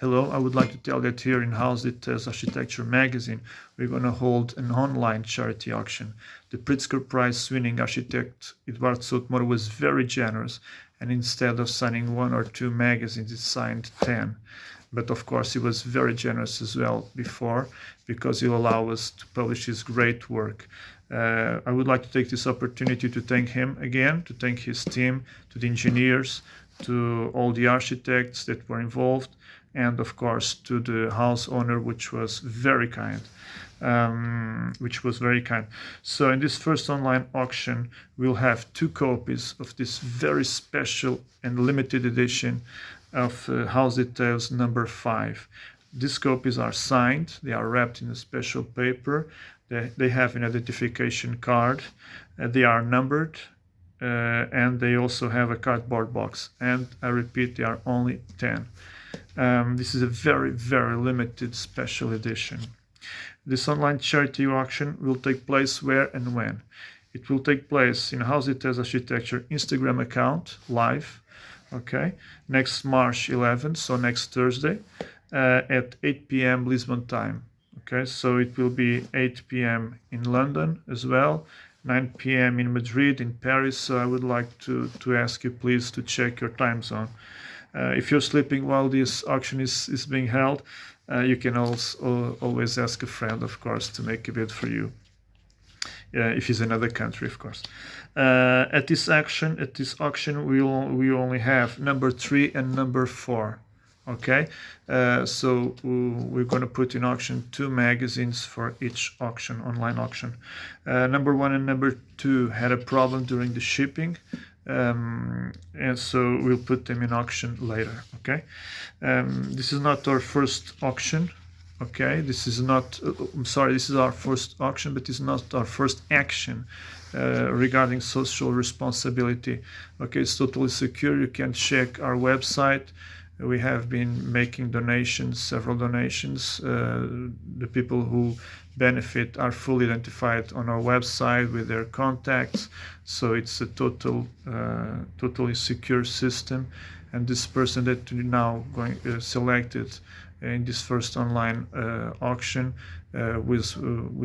Hello, I would like to tell that here in House Details Architecture magazine, we're going to hold an online charity auction. The Pritzker Prize winning architect Eduardo Souto de Moura was very generous, and instead of signing one or two magazines, he signed 10. But of course, he was very generous as well before, because he'll allow us to publish his great work. I would like to take this opportunity to thank him again, to thank his team, to the engineers, to all the architects that were involved, and of course to the house owner, which was very kind. So in this first online auction, we'll have two copies of this very special and limited edition of House Details number 5. These copies are signed, they are wrapped in a special paper, they have an identification card, they are numbered, and they also have a cardboard box. And I repeat, they are only 10. This is a very, very limited special edition. This online charity auction will take place where and when? It will take place in House Details Architecture Instagram account, live, okay, next March 11th, so next Thursday, at 8 p.m. Lisbon time. Okay, so it will be 8 p.m. in London as well, 9 p.m. in Madrid, in Paris. So I would like to ask you please to check your time zone. If you're sleeping while this auction is being held, you can also always ask a friend, of course, to make a bid for you. If he's in another country, of course. At this auction, we only have number 3 and number 4. Okay, so we're going to put in auction 2 magazines for each auction, online auction. Number 1 and number 2 had a problem during the shipping. And so we'll put them in auction later. Okay, this is not our first auction. Okay, this is not, this is our first auction, but it's not our first action regarding social responsibility. Okay, it's totally secure. You can check our website. We have been making donations, several donations. The people who benefit are fully identified on our website with their contacts. So it's a totally secure system. And this person that we now selected in this first online auction, we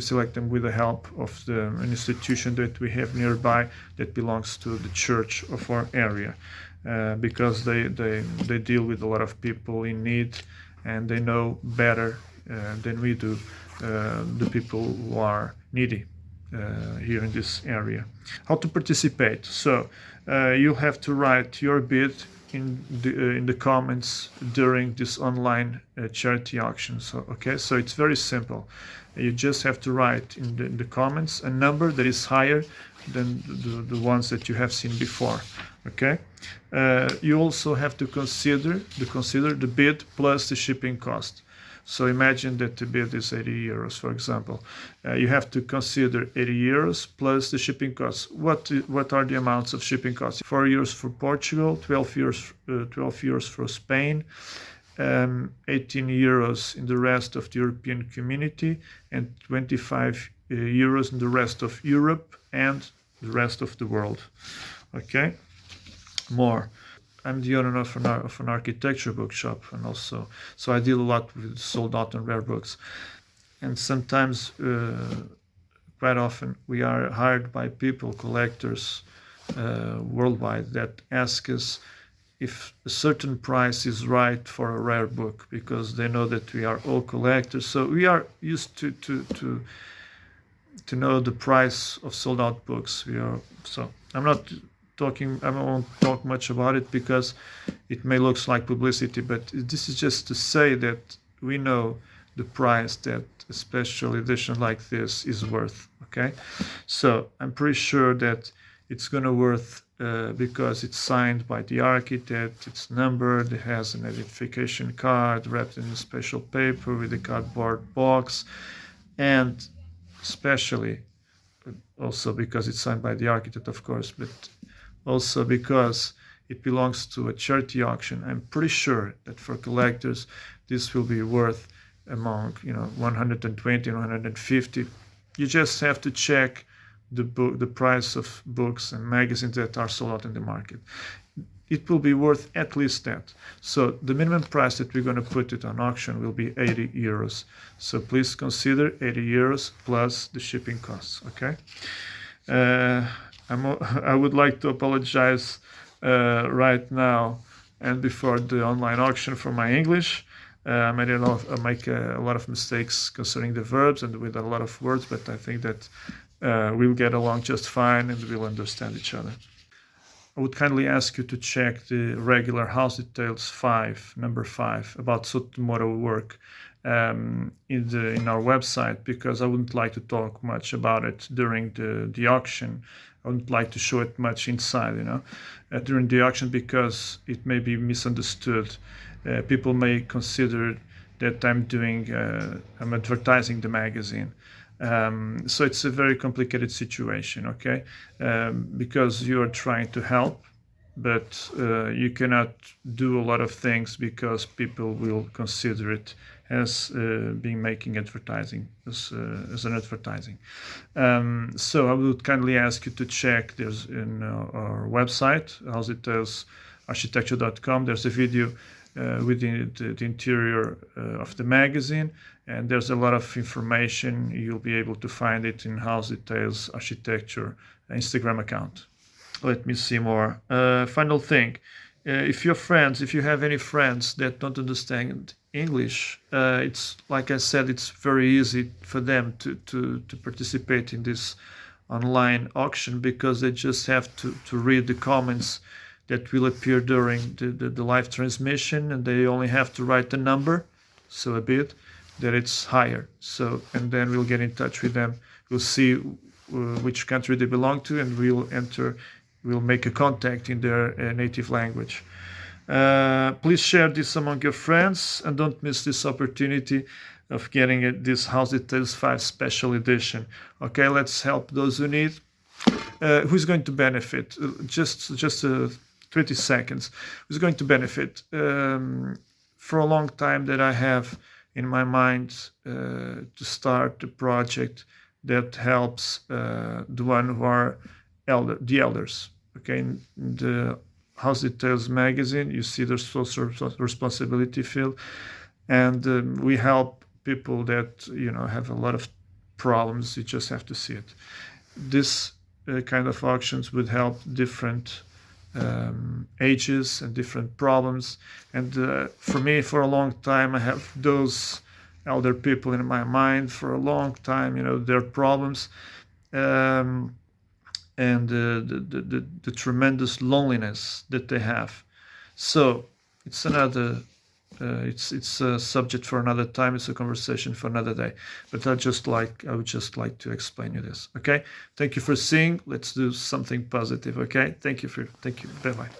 select them with the help of an institution that we have nearby that belongs to the church of our area. Because they deal with a lot of people in need, and they know better than we do the people who are needy here in this area. How to participate? So you'll have to write your bid in the comments during this online charity auction. So it's very simple. You just have to write in the comments a number that is higher than the ones that you have seen before. Okay, you also have to consider the bid plus the shipping cost. So imagine that the bid is 80 euros, for example. You have to consider 80 euros plus the shipping costs. What are the amounts of shipping costs? 4 euros for Portugal, 12 euros for Spain, 18 euros in the rest of the European community, and 25 euros in the rest of Europe and the rest of the world. Okay, more. I'm the owner of an architecture bookshop, and also so I deal a lot with sold out and rare books. And sometimes, quite often, we are hired by people, collectors worldwide, that ask us if a certain price is right for a rare book, because they know that we are all collectors. So we are used to know the price of sold out books. I won't talk much about it because it may look like publicity, but this is just to say that we know the price that a special edition like this is worth. Okay, so I'm pretty sure that it's gonna worth because it's signed by the architect, it's numbered, it has an identification card wrapped in a special paper with a cardboard box, and especially also because it's signed by the architect, of course, but also because it belongs to a charity auction. I'm pretty sure that for collectors this will be worth among 120 and 150. You just have to check the price of books and magazines that are sold out in the market. it will be worth at least that. So the minimum price that we're going to put it on auction will be 80 euros. So please consider 80 euros plus the shipping costs, okay? I would like to apologize right now and before the online auction for my English. I make a lot of mistakes concerning the verbs and with a lot of words, but I think that we'll get along just fine and we'll understand each other. I would kindly ask you to check the regular House Details 5, number 5, about Souto de Moura work in our website, because I wouldn't like to talk much about it during the auction. I wouldn't like to show it much inside, during the auction, because it may be misunderstood. People may consider that I'm advertising the magazine. So it's a very complicated situation, okay? Because you are trying to help, but you cannot do a lot of things because people will consider it as being making advertising, as an advertising. So I would kindly ask you to check. There's in our website, housedetailsarchitecture.com. There's a video within the interior of the magazine, and there's a lot of information. You'll be able to find it in House Details Architecture Instagram account. Let me see more. Final thing, if you have any friends that don't understand English, it's like I said, it's very easy for them to participate in this online auction, because they just have to read the comments that will appear during the live transmission, and they only have to write the number, so a bit, that it's higher. So, and then we'll get in touch with them. We'll see which country they belong to, and we'll make a contact in their native language. Please share this among your friends, and don't miss this opportunity of getting this House Details 5 special edition. Okay, let's help those who need. Who's going to benefit? Just 20 seconds. Who's going to benefit? For a long time that I have in my mind to start a project that helps the one who are the elders. Okay, in the House Details magazine, you see the social responsibility field, and we help people that have a lot of problems. You just have to see it. This kind of auctions would help different ages and different problems, and for me, for a long time, I have those elder people in my mind for a long time, their problems, and the tremendous loneliness that they have. So it's another it's a subject for another time. It's a conversation for another day, but I would just like to explain you this. Okay, thank you for seeing. Let's do something positive. Okay, thank you. Bye bye.